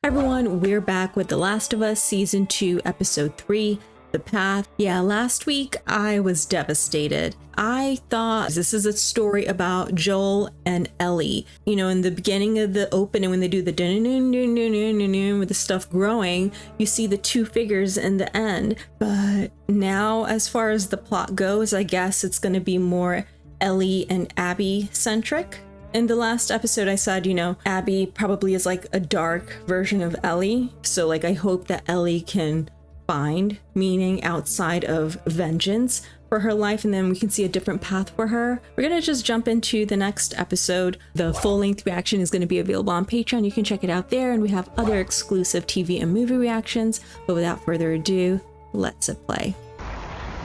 Everyone, we're back with The Last of Us Season 2, Episode 3, The Path. Yeah, last week I was devastated. I thought this is a story about Joel and Ellie. You know, in the beginning of the opening, when they do the with the stuff growing, you see the two figures in the end. But now, as far as the plot goes, I guess it's going to be more Ellie and Abby centric. In the last episode, I said, you know, Abby probably is like a dark version of Ellie. So like, I hope that Ellie can find meaning outside of vengeance for her life, and then we can see a different path for her. We're gonna just jump into the next episode. The full-length reaction is going to be available on Patreon. You can check it out there, and we have other exclusive TV and movie reactions. But without further ado, let's hit play.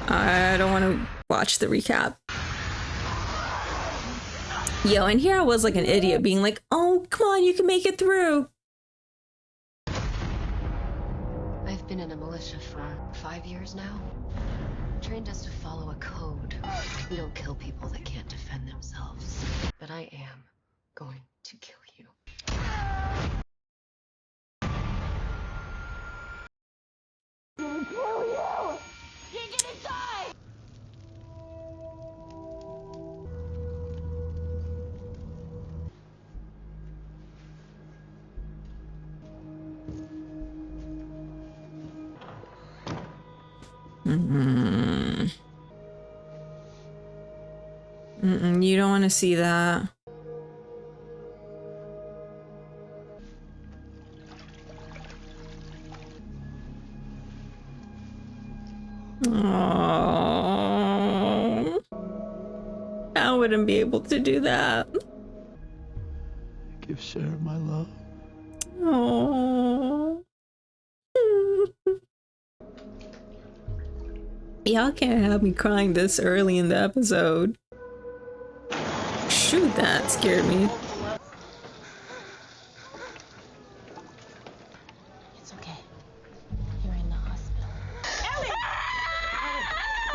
I don't want to watch the recap. Yo, and here I was like an idiot being like, oh, come on, you can make it through. I've been in a militia for 5 years now. Trained us to follow a code. We don't kill people that can't defend themselves. But I am going to kill you. I'm gonna kill you! You're gonna die! You don't want to see that. Oh, I wouldn't be able to do that. Give Sarah my love. Oh. Y'all can't have me crying this early in the episode. Shoot, that scared me. It's okay. You're in the hospital. Ellie!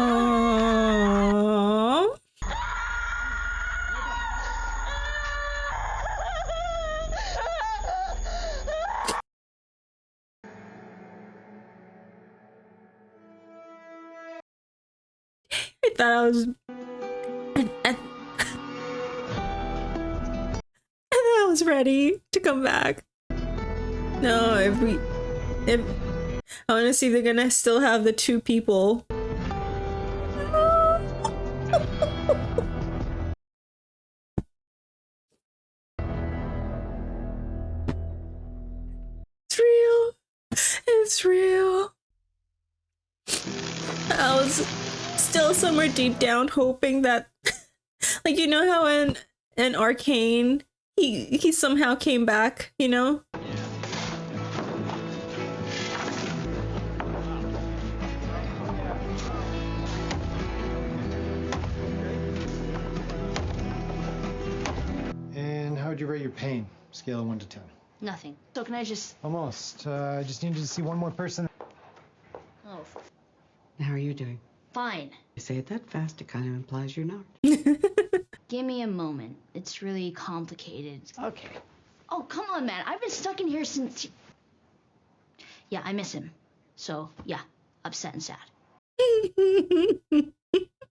Oh. I thought I was. I was ready to come back. No, if I want to see if they're gonna still have the two people. It's real. It's real. I was still somewhere deep down hoping that, like, you know how in Arcane he somehow came back, you know? And how would you rate your pain? Scale of 1 to 10. Nothing. So can I just... Almost. I just needed to see one more person. Oh, How are you doing? fine. You say it that fast, it kind of implies you're not. Give me a moment. It's really complicated. Okay. Oh, come on, man. I've been stuck in here since... Yeah, I miss him. So, yeah, upset and sad.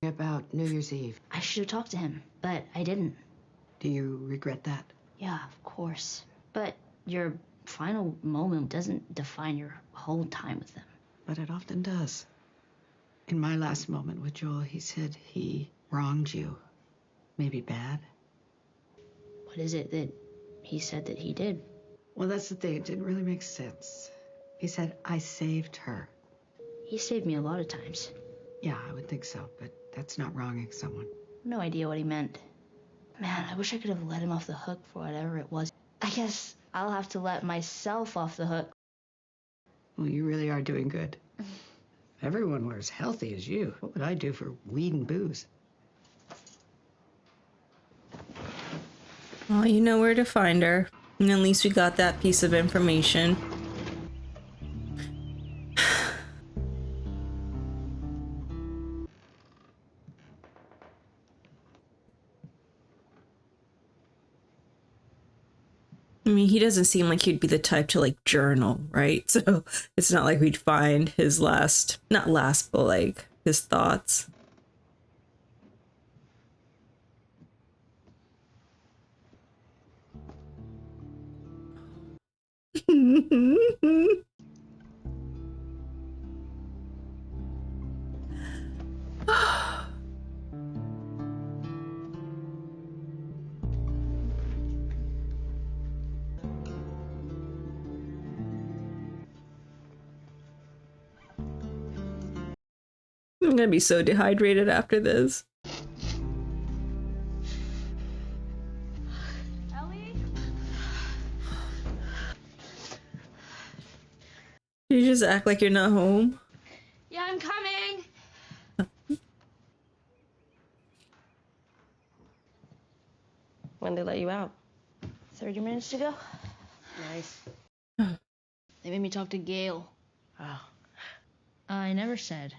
About New Year's Eve, I should have talked to him, but I didn't. do you regret that? Yeah, of course. But your final moment doesn't define your whole time with them. But it often does. In my last moment with Joel, he said he wronged you. Maybe bad. What is it that he said that he did? Well, that's the thing. It didn't really make sense. He said, I saved her. He saved me a lot of times. Yeah, I would think so, but that's not wronging someone. No idea what he meant. Man, I wish I could have let him off the hook for whatever it was. I guess I'll have to let myself off the hook. Well, you really are doing good. If everyone were as healthy as you, what would I do for weed and booze? Well, you know where to find her. And at least we got that piece of information. I mean, he doesn't seem like he'd be the type to like journal, right? So it's not like we'd find his not last, but like his thoughts. I'm gonna be so dehydrated after this. Ellie? You just act like you're not home. Yeah, I'm coming. When they let you out? 30 minutes to go. Nice. They made me talk to Gail. Oh. I never said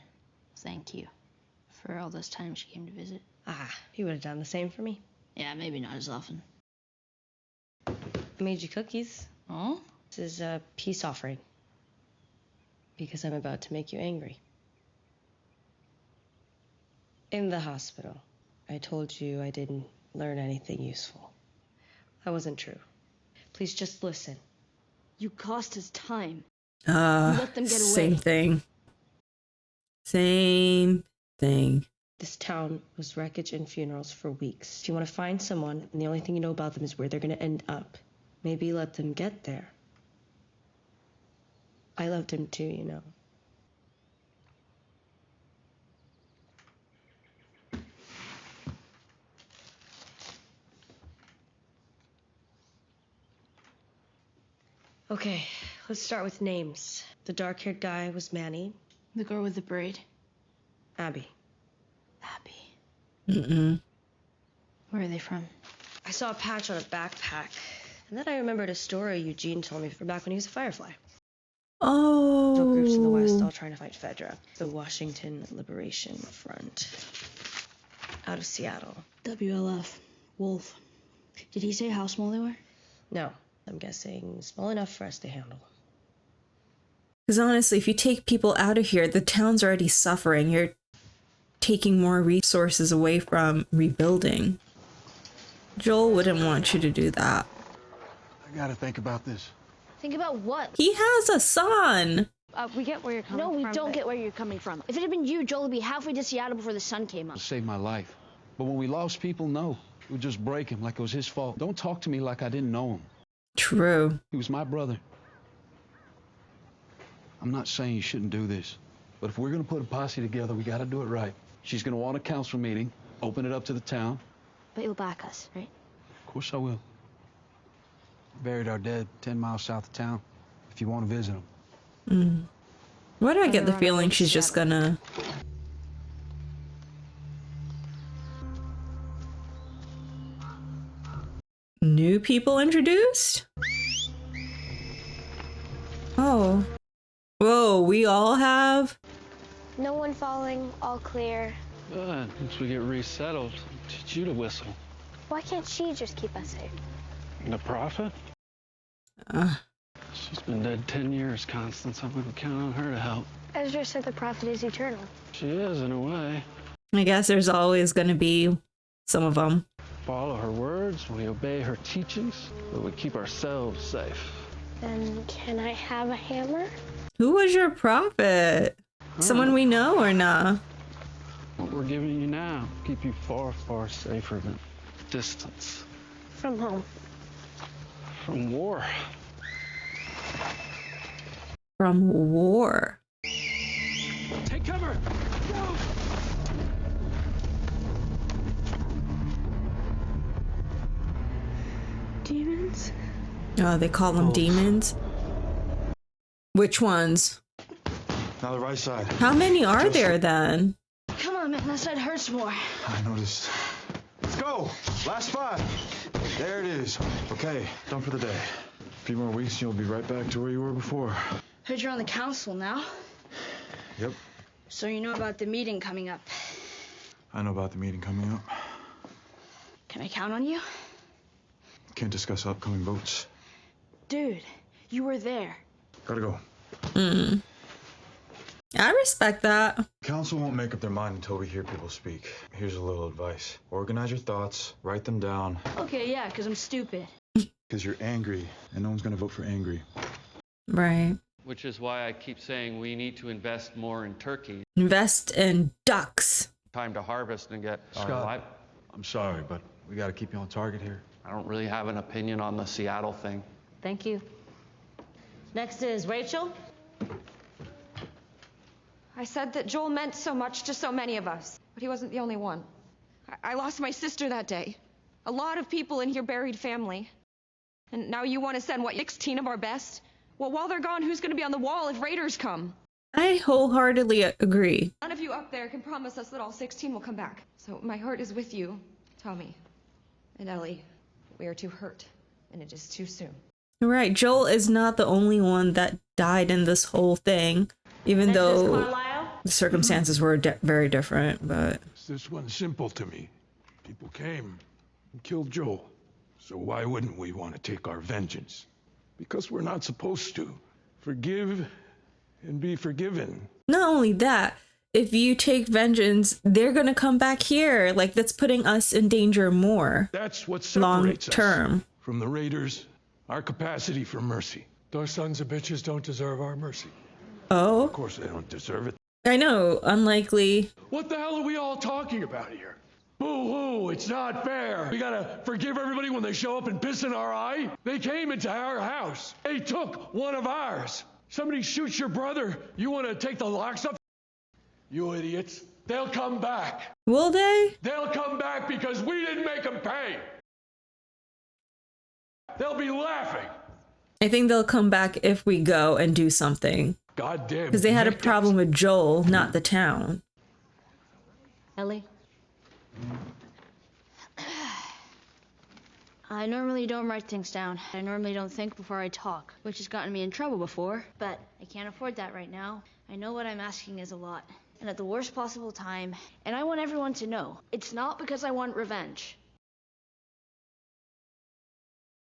thank you for all those times she came to visit. Ah, you would have done the same for me. Yeah, maybe not as often. I made you cookies. Oh? This is a peace offering. Because I'm about to make you angry. In the hospital, I told you I didn't learn anything useful. That wasn't true. Please just listen. You cost us time. let them get away. Same thing. Same thing. This town was wreckage and funerals for weeks. If you want to find someone, and the only thing you know about them is where they're going to end up, maybe let them get there. I loved him too, you know. Okay, let's start with names. The dark-haired guy was Manny. The girl with the braid. Abby. Abby. Where are they from? I saw a patch on a backpack, and then I remembered a story Eugene told me from back when he was a Firefly. Oh. No groups in the West all trying to fight Fedra. The Washington Liberation Front. Out of Seattle. WLF. Wolf. Did he say how small they were? No, I'm guessing small enough for us to handle. Because honestly, if you take people out of here, the town's already suffering. You're taking more resources away from rebuilding. Joel wouldn't want you to do that. I gotta think about this. Think about what? He has a son. We get where you're coming from. No, we don't get where you're coming from. If it had been you, Joel would be halfway to Seattle before the sun came up. It saved my life. But when we lost people, no. We would just break him like it was his fault. Don't talk to me like I didn't know him. True. He was my brother. I'm not saying you shouldn't do this, but if we're gonna put a posse together, we gotta do it right. She's gonna want a council meeting, open it up to the town. But you'll back us, right? Of course I will. Buried our dead 10 miles south of town, if you want to visit them. Why do I get the feeling she's just gonna... New people introduced? Oh. Whoa, we all have? No one falling, all clear. Good. Once we get resettled, teach you to whistle. Why can't she just keep us safe? The prophet? She's been dead 10 years, Constance. I wouldn't count on her to help. Ezra said the prophet is eternal. She is, in a way. I guess there's always gonna be some of them. Follow her words, we obey her teachings, but we keep ourselves safe. Then can I have a hammer? Who was your prophet? Someone we know or not? What we're giving you now keep you far, far safer than distance. From home. From war. From war. Take cover! Go! Demons? Oh, they call them demons? Which ones? Now the right side. How many are there then? Come on, man. That side hurts more. I noticed. Let's go! Last spot! There it is. Okay, done for the day. A few more weeks and you'll be right back to where you were before. Heard you're on the council now. Yep. So you know about the meeting coming up. I know about the meeting coming up. Can I count on you? Can't discuss upcoming votes. Dude, you were there. Gotta go. I respect that. Council won't make up their mind until we hear people speak. Here's a little advice. Organize your thoughts, write them down. Okay, yeah, because I'm stupid. Because you're angry, and no one's gonna vote for angry. Right. Which is why I keep saying we need to invest more in turkeys. Invest in ducks. Time to harvest and get our Scott, live. I'm sorry, but we gotta keep you on target here. I don't really have an opinion on the Seattle thing. Thank you. Next is Rachel. I said that Joel meant so much to so many of us, but he wasn't the only one. I lost my sister that day. A lot of people in here buried family. And now you want to send, what, 16 of our best? Well, while they're gone, who's going to be on the wall if raiders come? I wholeheartedly agree. None of you up there can promise us that all 16 will come back. So my heart is with you, Tommy and Ellie. We are too hurt, and it is too soon. Right. Joel is not the only one that died in this whole thing, even Next is though Carlisle. the circumstances were very different. But This one's simple to me. People came and killed Joel. So why wouldn't we want to take our vengeance? Because we're not supposed to. Forgive and be forgiven. not only that, if you take vengeance, they're going to come back here. Like, that's putting us in danger more. That's what long separates us term. from the raiders, our capacity for mercy. Those sons of bitches don't deserve our mercy. Oh, Of course they don't deserve it. I know. Unlikely. What the hell are we all talking about here? Boo-hoo, it's not fair. We gotta forgive everybody when they show up and piss in our eye? They came into our house. They took one of ours. Somebody shoots your brother, you wanna take the locks off? You idiots. They'll come back. Will they? They'll come back because we didn't make them pay. They'll be laughing. I think they'll come back if we go and do something. Goddamn. Because they had a victims. problem with Joel, not the town. Ellie. I normally don't write things down. I normally don't think before I talk, which has gotten me in trouble before, but I can't afford that right now. I know what I'm asking is a lot, and at the worst possible time, and I want everyone to know, it's not because I want revenge.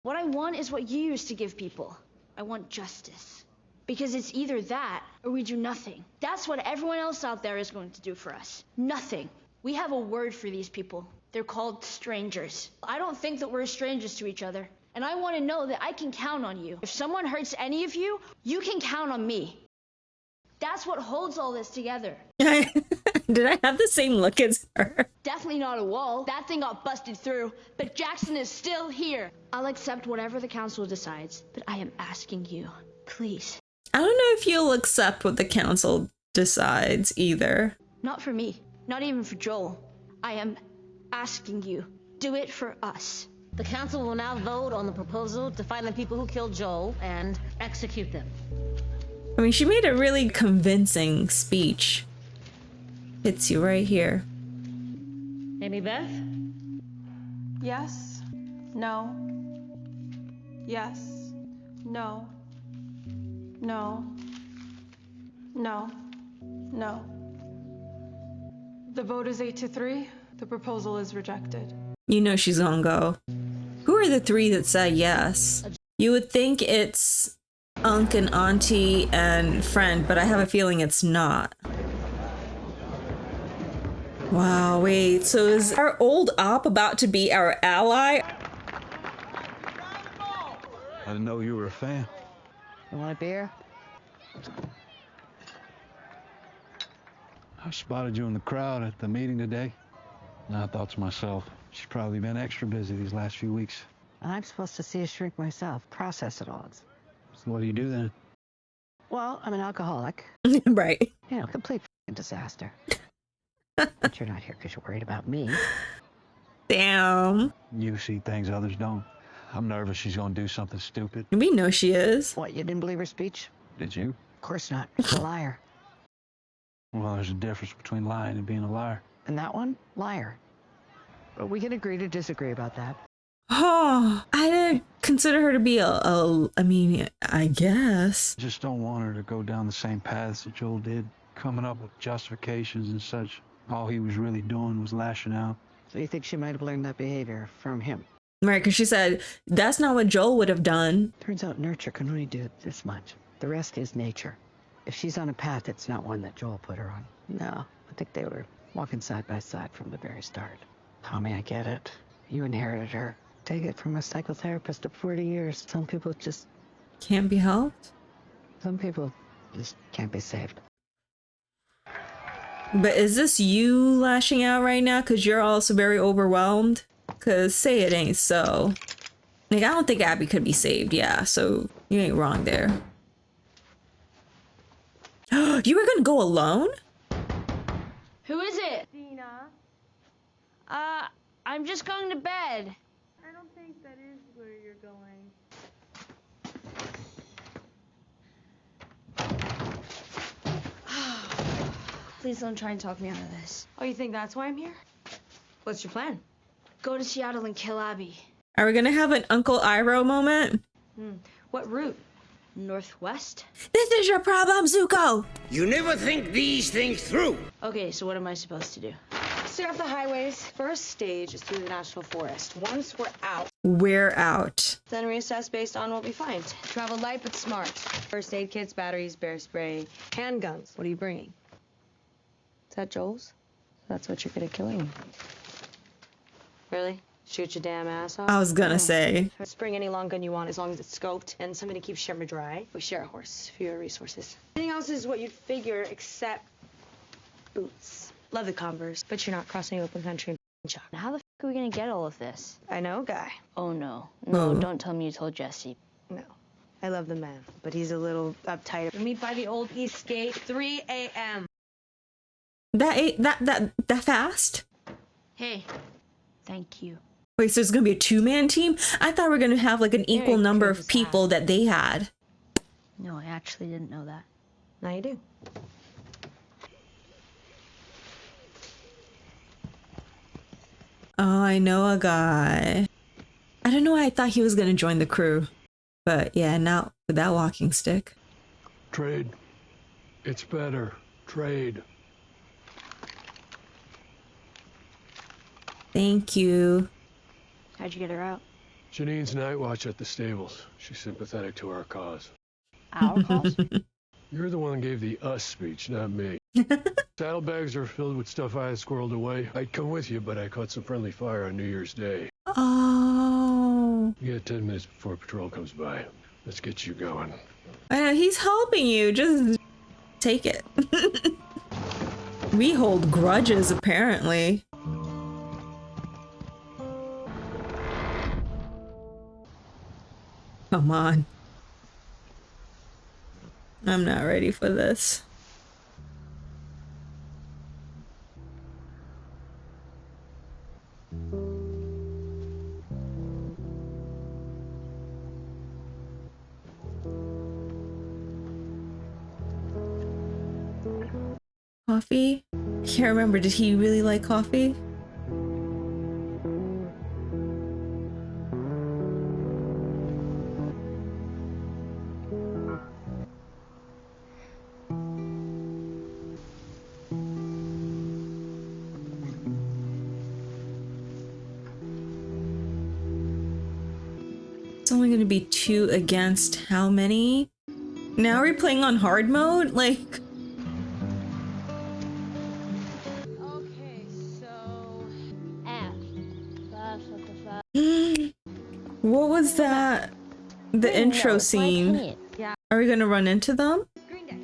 What I want is what you used to give people. I want justice. Because it's either that or we do nothing. That's what everyone else out there is going to do for us. Nothing. We have a word for these people. They're called strangers. I don't think that we're strangers to each other. And I want to know that I can count on you. If someone hurts any of you, you can count on me. That's what holds all this together. Did I have the same look as her? Definitely not a wall. That thing got busted through. But Jackson is still here. I'll accept whatever the council decides. But I am asking you, please. I don't know if you'll accept what the council decides either. Not for me. Not even for Joel. I am asking you. Do it for us. The council will now vote on the proposal to find the people who killed Joel and execute them. I mean, she made a really convincing speech. Hits you right here. Amy Beth? Yes. No. Yes. No. No. No. No. The vote is 8-3. The proposal is rejected. You know she's gonna go. Who are the three that said yes? You would think it's Unc and Auntie and Friend, but I have a feeling it's not. Wow, wait, so is our old op about to be our ally? I didn't know you were a fan. You want a beer? I spotted you in the crowd at the meeting today. And I thought to myself, she's probably been extra busy these last few weeks. I'm supposed to see a shrink myself, process it all. So what do you do then? Well, I'm an alcoholic. Right. You know, complete f***ing disaster. But you're not here because you're worried about me. Damn. You see things others don't. I'm nervous she's gonna do something stupid. We know she is. What, you didn't believe her speech? Did you? Of course not. She's a liar. Well, there's a difference between lying and being a liar. And that one? Liar. But we can agree to disagree about that. Oh, I didn't consider her to be I mean, I guess. Just don't want her to go down the same paths that Joel did, coming up with justifications and such. All he was really doing was lashing out. So you think she might have learned that behavior from him? Right, because she said that's not what Joel would have done. Turns out nurture can only do this much. The rest is nature. If she's on a path, it's not one that Joel put her on. No, I think they were walking side by side from the very start. Tommy, I get it. You inherited her. Take it from a psychotherapist of 40 years. Some people just can't be helped. Some people just can't be saved. But is this you lashing out right now? Because you're also very overwhelmed? Because say it ain't so. Like, I don't think Abby could be saved. Yeah, so you ain't wrong there. You were gonna go alone? Who is it? Dina. I'm just going to bed. I don't think that is where you're going. Please don't try and talk me out of this. Oh, you think that's why I'm here? What's your plan? Go to Seattle and kill Abby. Are we gonna have an Uncle Iroh moment? What route? Northwest? This is your problem, Zuko! You never think these things through. Okay, so what am I supposed to do? Stay off the highways. First stage is through the National Forest. Once we're out, We're out. then reassess based on what we find. Travel light but smart. First aid kits, batteries, bear spray, handguns. What are you bringing? Is that Joel's? That's what you're good at killing. Really? Shoot your damn ass off? I was gonna say. Just bring any long gun you want as long as it's scoped and somebody keeps Shimmer dry. We share a horse for your resources. Everything else is what you'd figure except boots. Love the Converse, but you're not crossing open country in shock. How the f are we gonna get all of this? I know, guy. Oh no. No, Oh. don't tell me you told Jesse. No. I love the man, but he's a little uptight. We meet by the old East Gate, 3 a.m. That fast? Hey, thank you. Wait, so it's gonna be a two-man team? I thought we were gonna have like an equal number of people that they had. No, I actually didn't know that. Now you do. Oh, I know a guy. I don't know why I thought he was gonna join the crew. But yeah, not with that walking stick. Trade. It's better. Trade. Thank you. How'd you get her out? Janine's night watch at the stables. She's sympathetic to our cause. Our cause? You're the one who gave the us speech, not me. Saddlebags are filled with stuff I had squirreled away. I'd come with you, but I caught some friendly fire on New Year's Day. Oh. You got 10 minutes before patrol comes by. Let's get you going. I know, he's helping you. Just take it. We hold grudges, apparently. Come on. I'm not ready for this. Coffee? I can't remember. Did he really like coffee? It's only going to be 2 against how many? Now we're playing on hard mode? Like... Okay, so F. What the fuck? What was that? The intro scene. Yeah. Are we gonna run into them? Green Day.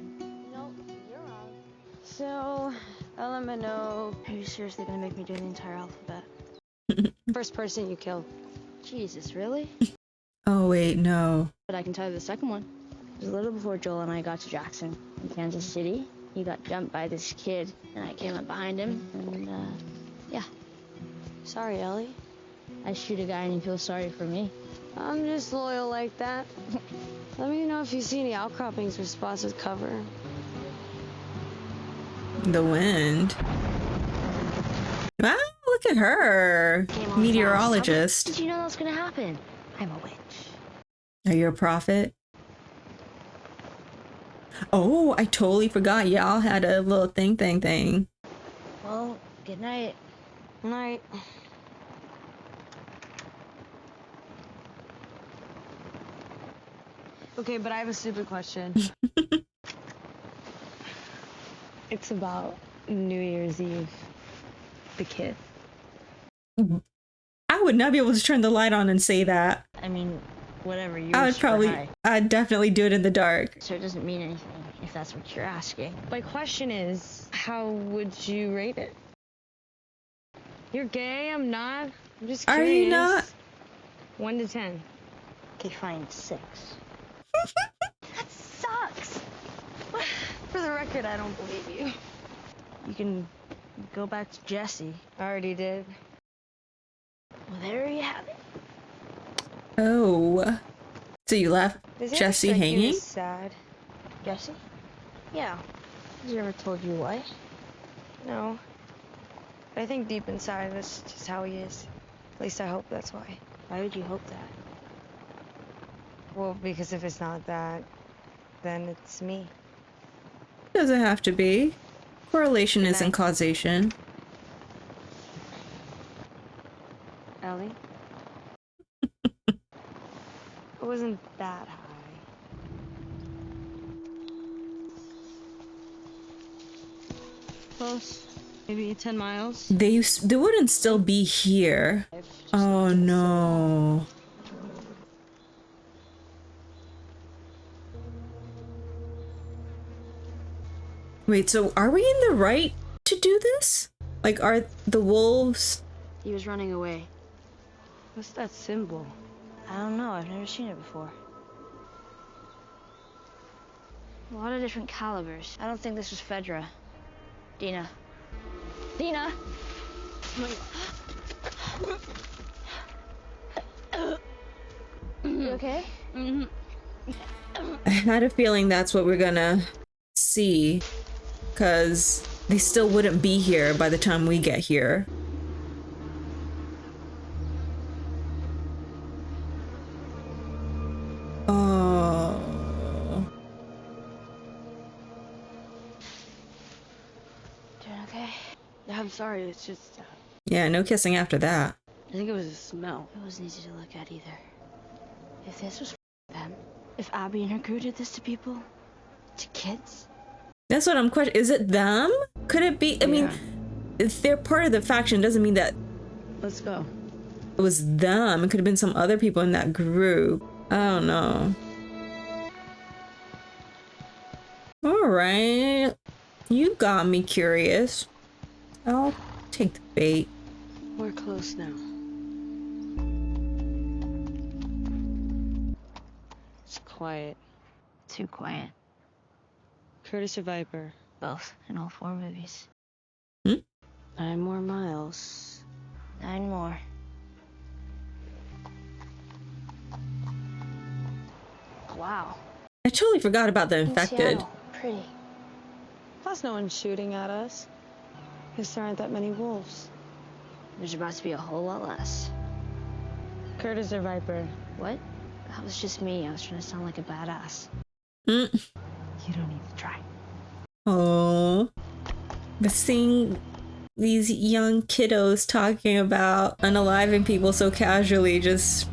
Nope, you're wrong. So, LMNO. Are you seriously gonna make me do the entire alphabet? First person you kill. Jesus, really? Oh wait, no. But I can tell you the second one. It was a little before Joel and I got to Jackson in Kansas City. He got jumped by this kid, and I came up behind him, and yeah. Sorry, Ellie. I shoot a guy and he feels sorry for me. I'm just loyal like that. Let me know if you see any outcroppings or spots with cover. The wind. Wow, look at her. Meteorologist. How did you know that was gonna happen? I'm a witch. Are you a prophet? Oh, I totally forgot. Y'all had a little thing. Well, good night. Night. Okay, but I have a stupid question. It's about New Year's Eve. The kid. I would not be able to turn the light on and say that. I mean, whatever. I'd definitely do it in the dark. So it doesn't mean anything, if that's what you're asking. My question is, how would you rate it? You're gay, I'm not. I'm just curious. Are you not? 1 to 10. Okay, fine, 6. That sucks! For the record, I don't believe you. You can go back to Jesse. I already did. Well, there you have it. Oh. So you left Does he ever Jesse strike you hanging? as sad? Jesse? Yeah. Has he ever told you why? No. But I think deep inside, that's just how he is. At least I hope that's why. Why would you hope that? Well, because if it's not that, then it's me. Doesn't have to be. Correlation Good isn't night. causation. Ellie? It wasn't that high. Close. Maybe 10 miles. They wouldn't still be here. Oh no. Wait, so are we in the right to do this? Like, are the wolves... He was running away. What's that symbol? I don't know, I've never seen it before. A lot of different calibers. I don't think this was Fedra. Dina. Dina! You okay? Mm-hmm. I had a feeling that's what we're gonna see. Because they still wouldn't be here by the time we get here. Oh. Doing okay? Yeah, I'm sorry, it's just... Yeah, no kissing after that. I think it was a smell. It wasn't easy to look at either. If this was them, if Abby and her crew did this to people, to kids... That's what I'm questioning. Is it them? Could it be? I mean, if they're part of the faction, doesn't mean that Let's go. it was them. It could have been some other people in that group. I don't know. All right. You got me curious. I'll take the bait. We're close now. It's quiet. Too quiet. Curtis or Viper? Both, in all 4 movies. 9 more miles. 9 more. Wow. I totally forgot about the infected. Seattle. Pretty. Plus, no one's shooting at us. Because there aren't that many wolves. There's about to be a whole lot less. Curtis or Viper? What? That was just me. I was trying to sound like a badass. You don't need to try. Oh, but seeing these young kiddos talking about unaliving people so casually just...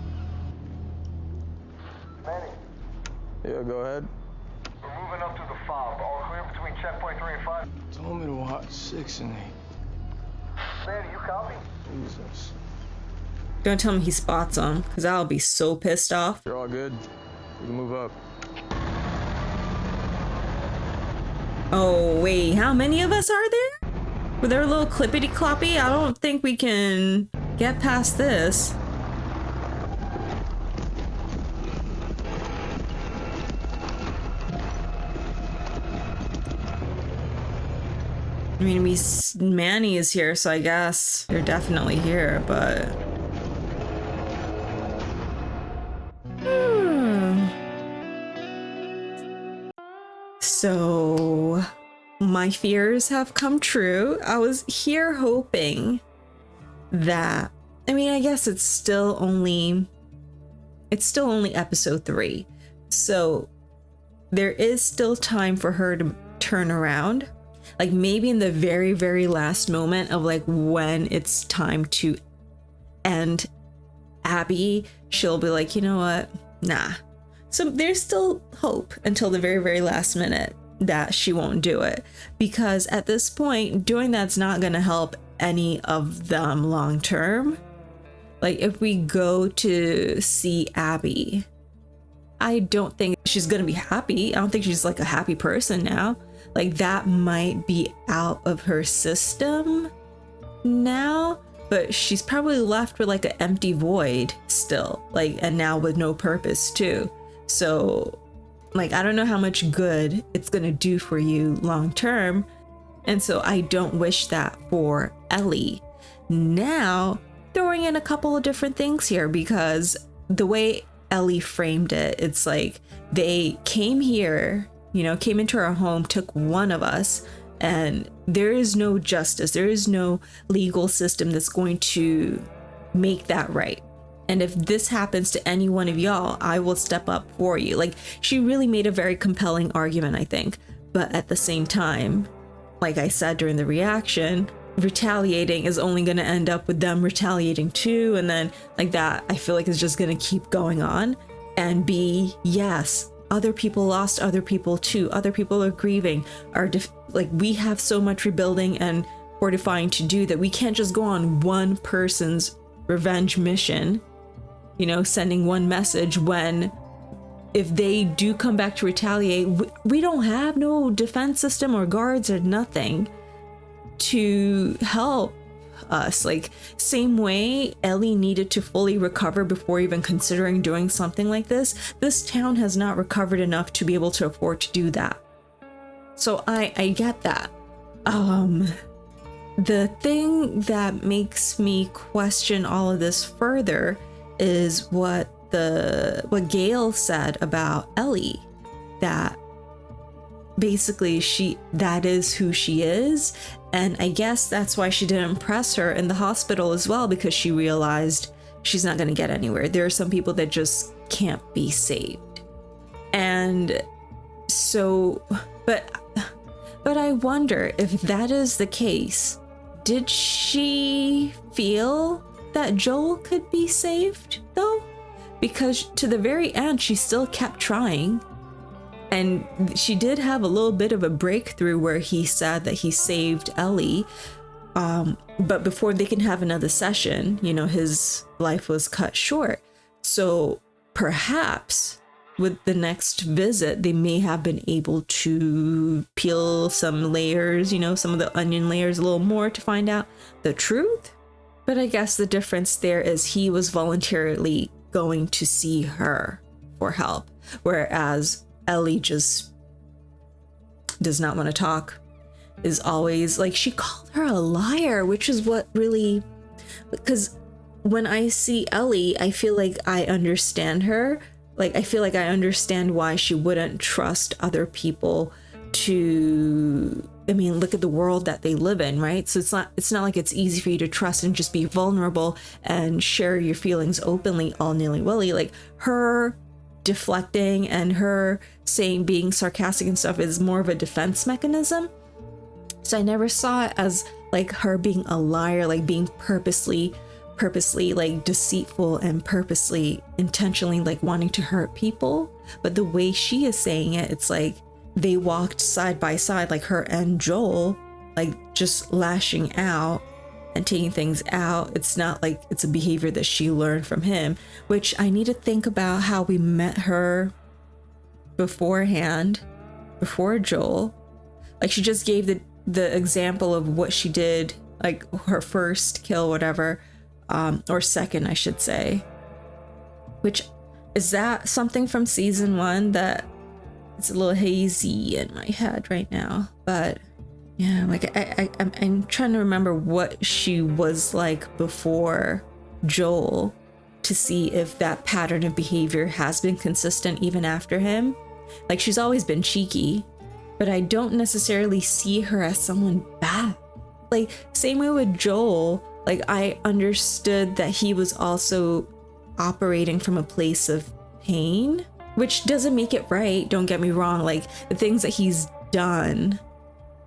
Manny. Yeah, go ahead. We're moving up to the fob. All clear between checkpoint 3 and 5. Told me to watch 6 and 8. Manny, you copy? Jesus. Don't tell me he spots them, because I'll be so pissed off. You're all good. We can move up. Oh, wait, how many of us are there? With their little clippity-cloppy, I don't think we can get past this. I mean, Manny is here, so I guess they're definitely here, but... So, my fears have come true. I was here hoping that, I mean, I guess it's still only episode 3. So there is still time for her to turn around. Like maybe in the very, very last moment of like when it's time to end Abby, she'll be like, you know what? Nah, So there's still hope until the very, very last minute that she won't do it. Because at this point, doing that's not going to help any of them long term. Like, if we go to see Abby, I don't think she's going to be happy. I don't think she's like a happy person now. Like, that might be out of her system now, but she's probably left with like an empty void still, like, and now with no purpose too. So like, I don't know how much good it's going to do for you long term. And so I don't wish that for Ellie. Now, throwing in a couple of different things here, because the way Ellie framed it, it's like they came here, you know, came into our home, took one of us, and there is no justice. There is no legal system that's going to make that right. And if this happens to any one of y'all, I will step up for you. Like, she really made a very compelling argument, I think. But at the same time, like I said during the reaction, retaliating is only going to end up with them retaliating too. And then like that, I feel like is just going to keep going on. And B, yes, other people lost other people too. Other people are grieving. Like, we have so much rebuilding and fortifying to do that we can't just go on one person's revenge mission, you know, sending one message when if they do come back to retaliate, we don't have no defense system or guards or nothing to help us. Like, same way Ellie needed to fully recover before even considering doing something like this town has not recovered enough to be able to afford to do that. So I get that. The thing that makes me question all of this further is what Gail said about Ellie, that basically that is who she is. And I guess that's why she didn't press her in the hospital as well, because she realized she's not going to get anywhere. There are some people that just can't be saved. And so, but I wonder if that is the case, did she feel that Joel could be saved though? Because to the very end, she still kept trying. And she did have a little bit of a breakthrough where he said that he saved Ellie. But before they can have another session, you know, his life was cut short. So perhaps with the next visit, they may have been able to peel some layers, you know, some of the onion layers a little more to find out the truth. But I guess the difference there is he was voluntarily going to see her for help, whereas Ellie just does not want to talk, is always like, she called her a liar, which is what really, because when I see Ellie, I feel like I understand her. Like, I feel like I understand why she wouldn't trust other people to, I mean, look at the world that they live in, right? So it's not like it's easy for you to trust and just be vulnerable and share your feelings openly all nilly-willy. Like, her deflecting and her saying, being sarcastic and stuff is more of a defense mechanism. So I never saw it as like her being a liar, like being purposely like deceitful and purposely intentionally like wanting to hurt people. But the way she is saying it, it's like they walked side by side, like her and Joel, like just lashing out and taking things out. It's not like it's a behavior that she learned from him, which I need to think about how we met her beforehand, before Joel. Like, she just gave the example of what she did, like her first kill, whatever, or second, I should say. Which, is that something from season 1 that it's a little hazy in my head right now? But yeah, like I'm trying to remember what she was like before Joel to see if that pattern of behavior has been consistent even after him. Like, she's always been cheeky, but I don't necessarily see her as someone bad. Like, same way with Joel, like I understood that he was also operating from a place of pain, which doesn't make it right. Don't get me wrong. Like, the things that he's done,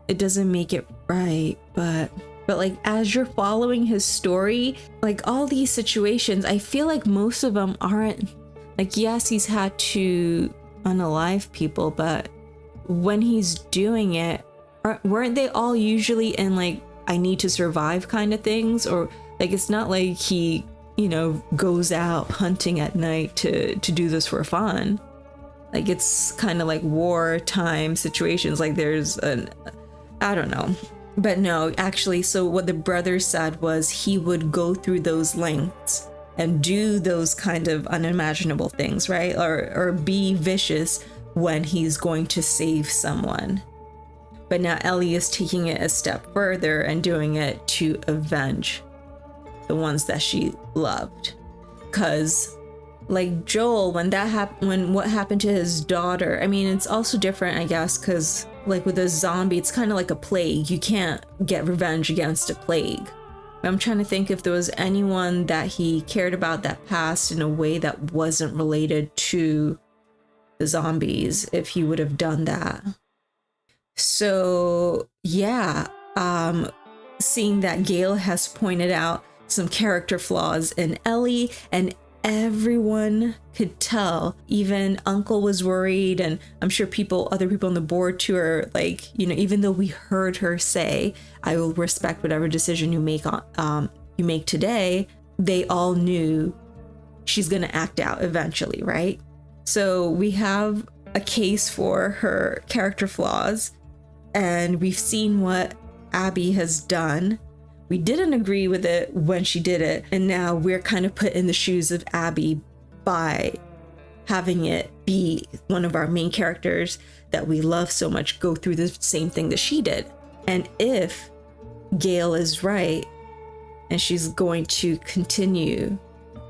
it doesn't make it right. But like, as you're following his story, like all these situations, I feel like most of them aren't Like, yes, he's had to unalive people, but when he's doing it, weren't they all usually in like, I need to survive kind of things? Or like, it's not like he, goes out hunting at night to do this for fun. Like, it's kind of like wartime situations. Like, I don't know. But no, actually, so what the brother said was he would go through those lengths and do those kind of unimaginable things, right? Or be vicious when he's going to save someone. But now Ellie is taking it a step further and doing it to avenge the ones that she loved. Because like Joel, when what happened to his daughter, I mean, it's also different, I guess, because like with a zombie, it's kind of like a plague. You can't get revenge against a plague. I'm trying to think if there was anyone that he cared about that passed in a way that wasn't related to the zombies, if he would have done that. So yeah, seeing that Gail has pointed out some character flaws in Ellie, and everyone could tell. Even Uncle was worried, and I'm sure other people on the board too are like, even though we heard her say, I will respect whatever decision you make today, they all knew she's gonna act out eventually, right? So we have a case for her character flaws, and we've seen what Abby has done. We didn't agree with it when she did it, and now we're kind of put in the shoes of Abby by having it be one of our main characters that we love so much go through the same thing that she did. And if Gail is right, and she's going to continue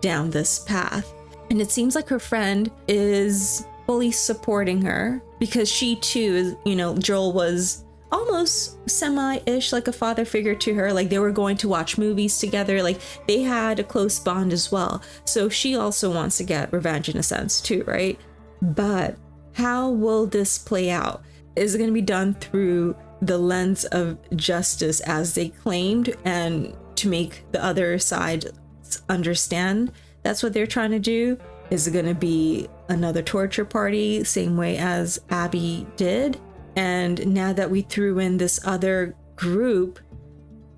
down this path, and it seems like her friend is fully supporting her, because she too is, Joel was almost semi-ish like a father figure to her. Like, they were going to watch movies together, like they had a close bond as well. So she also wants to get revenge in a sense too, right? But how will this play out? Is it going to be done through the lens of justice as they claimed, and to make the other side understand that's what they're trying to do? Is it going to be another torture party, same way as Abby did? And now that we threw in this other group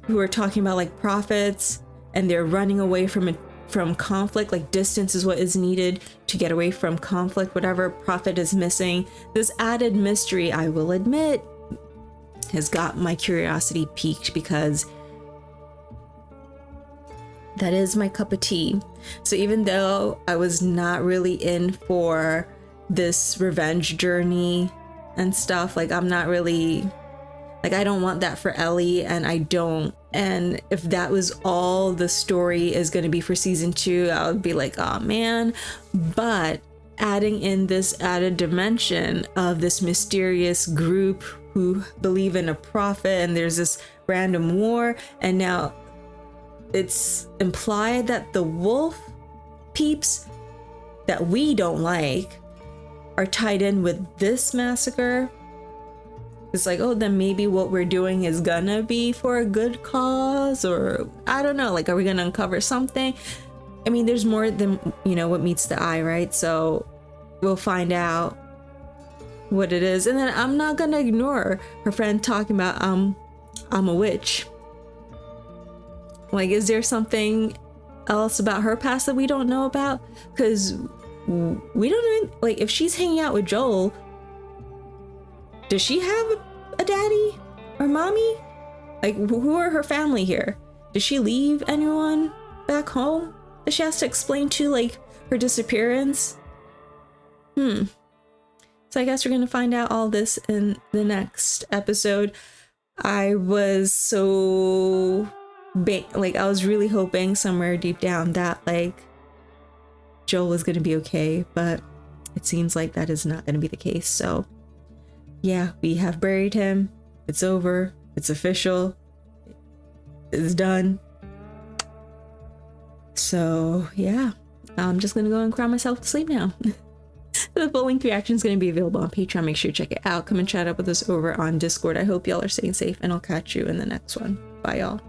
who are talking about like prophets, and they're running away from conflict, like distance is what is needed to get away from conflict, whatever prophet is missing. This added mystery, I will admit, has got my curiosity piqued, because that is my cup of tea. So even though I was not really in for this revenge journey and stuff, like I'm not really, like I don't want that for Ellie, and if that was all the story is going to be for season 2, I would be like, oh man. But adding in this added dimension of this mysterious group who believe in a prophet, and there's this random war, and now it's implied that the wolf peeps that we don't like are tied in with this massacre. It's like, oh, then maybe what we're doing is gonna be for a good cause, or I don't know, like, are we gonna uncover something? I mean, there's more than, what meets the eye, right? So we'll find out what it is. And then I'm not gonna ignore her friend talking about, I'm a witch. Like, is there something else about her past that we don't know about? Because we don't know, like, if she's hanging out with Joel, does she have a daddy or mommy? Like, who are her family here? Does she leave anyone back home that she has to explain to, like, her disappearance? So I guess we're gonna find out all this in the next episode. I was so I was really hoping somewhere deep down that like Joel was gonna be okay, but it seems like that is not gonna be the case. So yeah, we have buried him. It's over. It's official. It's done. So yeah, I'm just gonna go and cry myself to sleep now. The full length reaction is going to be available on Patreon. Make sure you check it out. Come and chat up with us over on Discord. I hope y'all are staying safe, and I'll catch you in the next one. Bye, y'all.